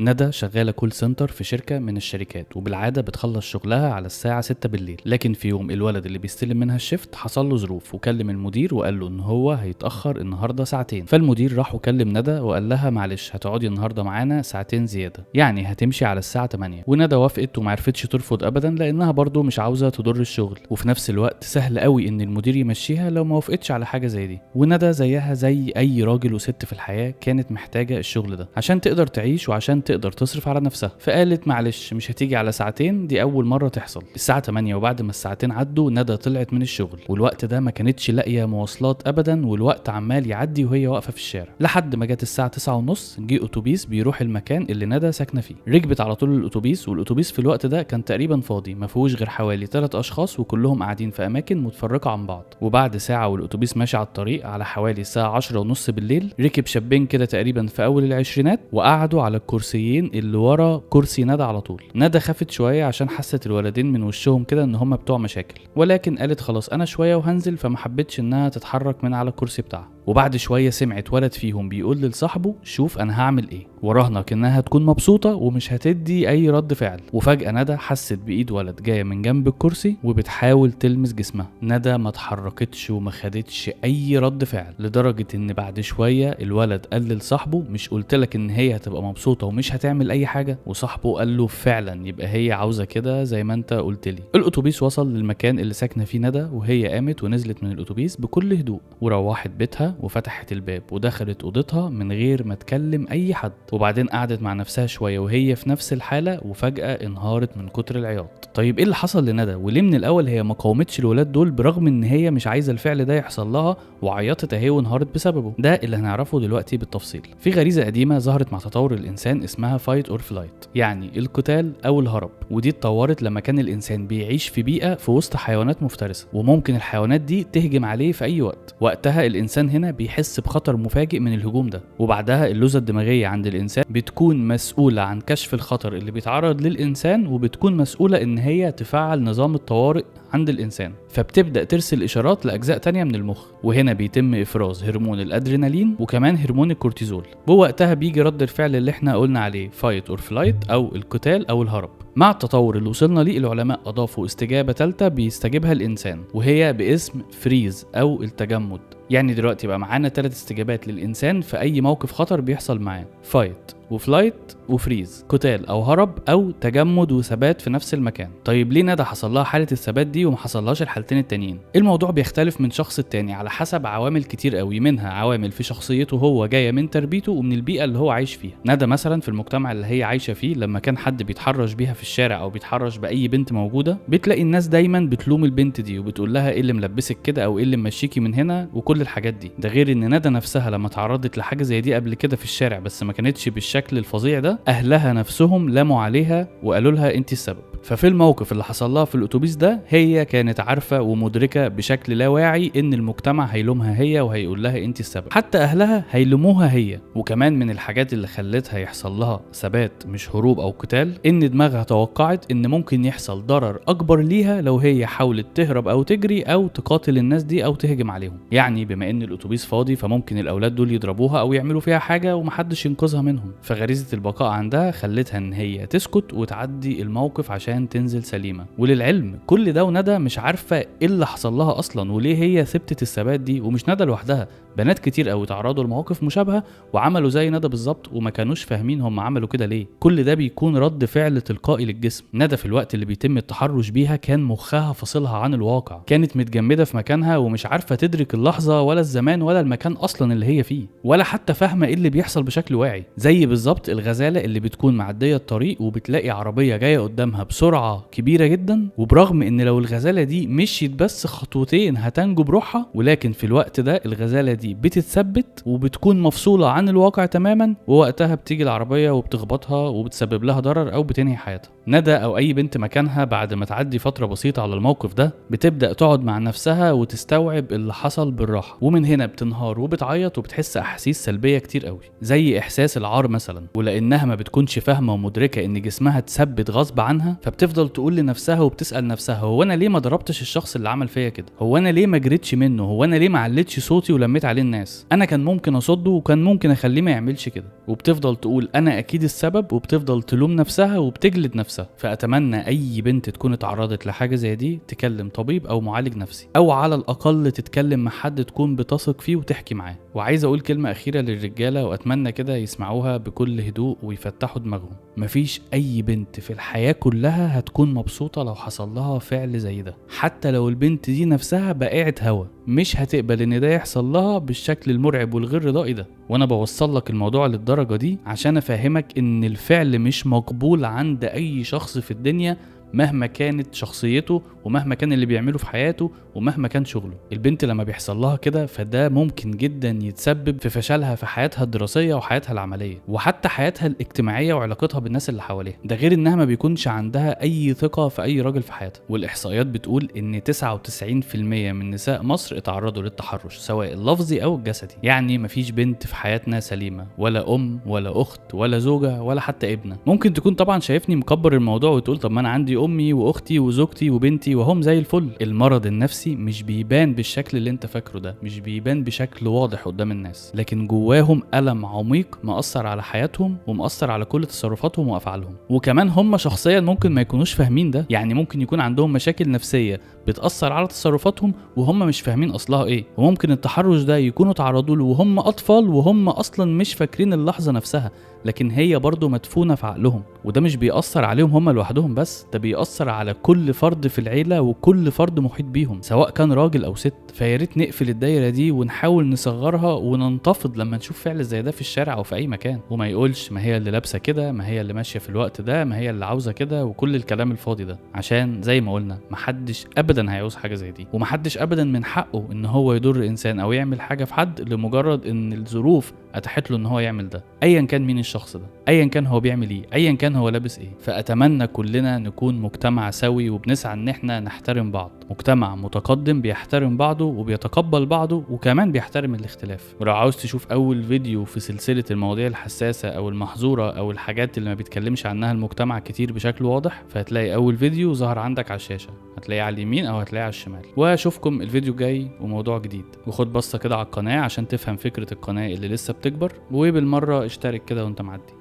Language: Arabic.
ندى شغالة كول سنتر في شركة من الشركات، وبالعادة بتخلص شغلها على الساعة 6 بالليل. لكن في يوم الولد اللي بيستلم منها الشفت حصل له ظروف، وكلم المدير وقال له ان هو هيتأخر النهاردة ساعتين. فالمدير راح وكلم ندى وقال لها معلش هتقعدي النهاردة معانا ساعتين زيادة، يعني هتمشي على الساعة 8. وندى وافقت ومعرفتش ترفض ابدا، لانها برضو مش عاوزة تضر الشغل، وفي نفس الوقت سهل قوي ان المدير يمشيها لو ما وافقتش على حاجة زي دي. وندى زيها زي اي راجل وست في الحياة كانت محتاجة الشغل ده عشان تقدر تعيش وعشان تقدر تصرف على نفسها. فقالت معلش مش هتيجي على ساعتين، دي اول مرة تحصل. الساعة 8 وبعد ما الساعتين عدوا ندى طلعت من الشغل، والوقت ده ما كانتش لاقية مواصلات ابدا، والوقت عمال يعدي وهي واقفة في الشارع لحد ما جت الساعة 9:30. جه اتوبيس بيروح المكان اللي ندى ساكنة فيه. ركبت على طول الاتوبيس، والاتوبيس في الوقت ده كان تقريبا فاضي، ما فيهوش غير حوالي 3 اشخاص وكلهم قاعدين في اماكن متفرقة عن بعض. وبعد ساعة والاتوبيس ماشي على الطريق على حوالي الساعة 10:30 بالليل، ركب شابين كده تقريبا في اول العشرينات وقعدوا على الكرسيين اللي ورا كرسي ندى على طول. ندى خافت شويه عشان حست الولدين من وشهم كده ان هم بتوع مشاكل، ولكن قالت خلاص انا شويه وهنزل، فما حبتش انها تتحرك من على الكرسي بتاعها. وبعد شويه سمعت ولد فيهم بيقول لصاحبه شوف انا هعمل ايه، وراهنك انها هتكون مبسوطه ومش هتدي اي رد فعل. وفجاه ندى حست بايد ولد جايه من جنب الكرسي وبتحاول تلمس جسمها. ندى ما اتحركتش وما خدتش اي رد فعل، لدرجه ان بعد شويه الولد قال لصاحبه مش قلت لك ان هي هتبقى مبسوطه ومش هتعمل اي حاجه؟ وصاحبه قال له فعلا يبقى هي عاوزه كده زي ما انت قلت لي. الاتوبيس وصل للمكان اللي ساكنه فيه ندى، وهي قامت ونزلت من الاتوبيس بكل هدوء وروحت بيتها وفتحت الباب ودخلت اوضتها من غير ما تكلم اي حد. وبعدين قعدت مع نفسها شويه وهي في نفس الحاله، وفجاه انهارت من كتر العياط. طيب ايه اللي حصل لندى؟ وليه من الاول هي ما قاومتش الولاد دول برغم ان هي مش عايزه الفعل ده يحصل لها، وعيطت اهي وانهارت بسببه؟ ده اللي هنعرفه دلوقتي بالتفصيل. في غريزه قديمه ظهرت مع تطور الانسان اسمها فايت اور فلايت، يعني القتال او الهرب. ودي اتطورت لما كان الانسان بيعيش في بيئه في وسط حيوانات مفترسه، وممكن الحيوانات دي تهجم عليه في اي وقت. وقتها الانسان هنا بيحس بخطر مفاجئ من الهجوم ده، وبعدها اللوزه الدماغيه عند الانسان بتكون مسؤوله عن كشف الخطر اللي بيتعرض للانسان، وبتكون مسؤوله ان هي تفعل نظام الطوارئ عند الانسان. فبتبدا ترسل اشارات لاجزاء تانية من المخ، وهنا بيتم افراز هرمون الادرينالين وكمان هرمون الكورتيزول، ووقتها بيجي رد الفعل اللي احنا قلنا عليه فايت اور فلايت او القتال او الهرب. مع التطور اللي وصلنا ليه العلماء اضافوا استجابه ثالثه بيستجيبها الانسان، وهي باسم فريز او التجمد. يعني دلوقتي بقى معانا 3 استجابات للانسان في اي موقف خطر بيحصل معاه: فايت وفلايت وفريز، قتال او هرب او تجمد وثبات في نفس المكان. طيب ليه ندى حصل لها حاله الثبات دي وما حصلهاش الحالتين التانيين؟ الموضوع بيختلف من شخص التاني على حسب عوامل كتير قوي، منها عوامل في شخصيته هو جايه من تربيته ومن البيئه اللي هو عايش فيها. ندى مثلا في المجتمع اللي هي عايشه فيه لما كان حد بيتحرش بيها في الشارع او بيتحرش باي بنت موجوده، بتلاقي الناس دايما بتلوم البنت دي وبتقول لها ايه اللي ملبسك كده او ايه اللي ممشيكي من هنا وكل الحاجات دي. ده غير ان ندى نفسها لما تعرضت لحاجه زي دي قبل كده في الشارع بس ما كانتش بالشكل الفظيع ده، اهلها نفسهم لاموا عليها وقالوا لها انت السبب. ففي الموقف اللي حصل لها في الاتوبيس ده هي كانت عارفه ومدركه بشكل لا واعي ان المجتمع هيلومها هي وهيقول لها انت السبب، حتى اهلها هيلوموها هي. وكمان من الحاجات اللي خلتها يحصل لها ثبات مش هروب او قتال ان دماغها توقعت ان ممكن يحصل ضرر اكبر ليها لو هي حاولت تهرب او تجري او تقاتل الناس دي او تهجم عليهم. يعني بما ان الاتوبيس فاضي فممكن الاولاد دول يضربوها او يعملوا فيها حاجه ومحدش ينقذها منهم، فغريزه البقاء عندها خلتها ان هي تسكت وتعدي الموقف عشان تنزل سليمه. وللعلم كل ده وندى مش عارفه ايه اللي حصل لها اصلا وليه هي ثبتت الثبات دي. ومش ندى لوحدها، بنات كتير قوي تعرضوا لمواقف مشابهه وعملوا زي ندى بالظبط وما كانوش فاهمين هم عملوا كده ليه. كل ده بيكون رد فعل تلقائي للجسم. ندى في الوقت اللي بيتم التحرش بيها كان مخها فاصلها عن الواقع، كانت متجمده في مكانها ومش عارفه تدرك اللحظه ولا الزمان ولا المكان اصلا اللي هي فيه، ولا حتى فاهمه ايه اللي بيحصل بشكل واعي. زي بالظبط الغزاله اللي بتكون معديه الطريق وبتلاقي عربيه جايه قدامها بسرعه كبيره جدا، وبرغم ان لو الغزاله دي مشيت بس خطوتين هتنجو بروحها، ولكن في الوقت ده الغزاله دي بتتثبت وبتكون مفصوله عن الواقع تماما، ووقتها بتيجي العربيه وبتخبطها وبتسبب لها ضرر او بتنهي حياتها. ندى او اي بنت مكانها بعد ما تعدي فتره بسيطه على الموقف ده بتبدا تقعد مع نفسها وتستوعب اللي حصل بالراحه، ومن هنا بتنهار وبتعيط وبتحس احاسيس سلبيه كتير قوي زي احساس العار مثلا. ولانها ما بتكونش فاهمه ومدركه ان جسمها اتثبت غصب عنها فبتفضل تقول لنفسها وبتسأل نفسها هو انا ليه ما ضربتش الشخص اللي عمل فيا كده؟ هو انا ليه ما جريتش منه؟ هو انا ليه ما علتش صوتي ولميت عليه الناس؟ انا كان ممكن اصده وكان ممكن اخليه ما يعملش كده. وبتفضل تقول انا اكيد السبب، وبتفضل تلوم نفسها وبتجلد نفسها. فاتمنى اي بنت تكون اتعرضت لحاجه زي دي تكلم طبيب او معالج نفسي، او على الاقل تتكلم مع حد تكون بتثق فيه وتحكي معاه. وعايز اقول كلمه اخيره للرجاله واتمنى كده يسمعوها بكل هدوء ويفتحوا دماغهم. مفيش اي بنت في الحياه كلها هتكون مبسوطه لو حصل لها فعل زي ده، حتى لو البنت دي نفسها بقعة هوا مش هتقبل ان ده يحصل لها بالشكل المرعب والغير رضائي ده. وانا بوصل لك الموضوع للدرجه دي عشان افهمك ان الفعل مش مقبول عند اي شخص في الدنيا، مهما كانت شخصيته ومهما كان اللي بيعمله في حياته ومهما كان شغله. البنت لما بيحصل لها كده فده ممكن جدا يتسبب في فشلها في حياتها الدراسية وحياتها العملية وحتى حياتها الاجتماعية وعلاقتها بالناس اللي حواليها. ده غير انها ما بيكونش عندها اي ثقة في اي راجل في حياتها. والاحصائيات بتقول ان 99% من نساء مصر اتعرضوا للتحرش سواء اللفظي او الجسدي. يعني مفيش بنت في حياتنا سليمة، ولا ام ولا اخت ولا زوجة ولا حتى ابنة. ممكن تكون طبعا شايفني مكبر الموضوع وتقول طب ما انا عندي امي واختي وزوجتي وبنتي وهم زي الفل. المرض النفسي مش بيبان بالشكل اللي انت فاكره ده، مش بيبان بشكل واضح قدام الناس، لكن جواهم ألم عميق مأثر على حياتهم ومأثر على كل تصرفاتهم وأفعالهم. وكمان هم شخصيا ممكن ما يكونوش فاهمين ده، يعني ممكن يكون عندهم مشاكل نفسية بتأثر على تصرفاتهم وهم مش فاهمين أصلها ايه. وممكن التحرش ده يكونوا تعرضوا له وهم أطفال وهم أصلا مش فاكرين اللحظة نفسها، لكن هي برضو مدفونة في عقلهم. وده مش بيأثر عليهم هم لوحدهم بس، ده بيأثر على كل فرد في العيلة وكل فرد محيط بيهم سواء كان راجل أو ست. فياريت نقفل الدايرة دي ونحاول نصغرها وننتفض لما نشوف فعل زي ده في الشارع أو في أي مكان، وما يقولش ما هي اللي لابسة كده، ما هي اللي ماشية في الوقت ده، ما هي اللي عاوزة كده، وكل الكلام الفاضي ده. عشان زي ما قلنا محدش أبدا هيعوز حاجة زي دي، ومحدش أبدا من حقه إن هو يضر إنسان أو يعمل حاجة في حد لمجرد إن الظروف اتاحت له ان هو يعمل ده، ايا كان مين الشخص ده، ايا كان هو بيعمل ايه، ايا كان هو لابس ايه. فاتمنى كلنا نكون مجتمع سوي وبنسعى ان احنا نحترم بعض، مجتمع متقدم بيحترم بعضه وبيتقبل بعضه وكمان بيحترم الاختلاف. ولو عاوز تشوف اول فيديو في سلسلة المواضيع الحساسة او المحظورة او الحاجات اللي ما بيتكلمش عنها المجتمع كتير بشكل واضح، فهتلاقي اول فيديو ظهر عندك على الشاشة، هتلاقيه على اليمين او هتلاقيه على الشمال. واشوفكم الفيديو جاي وموضوع جديد. وخد بصة كده على القناة عشان تفهم فكرة القناة اللي لسه بتكبر، وبالمرة اشترك كده وانت معدي.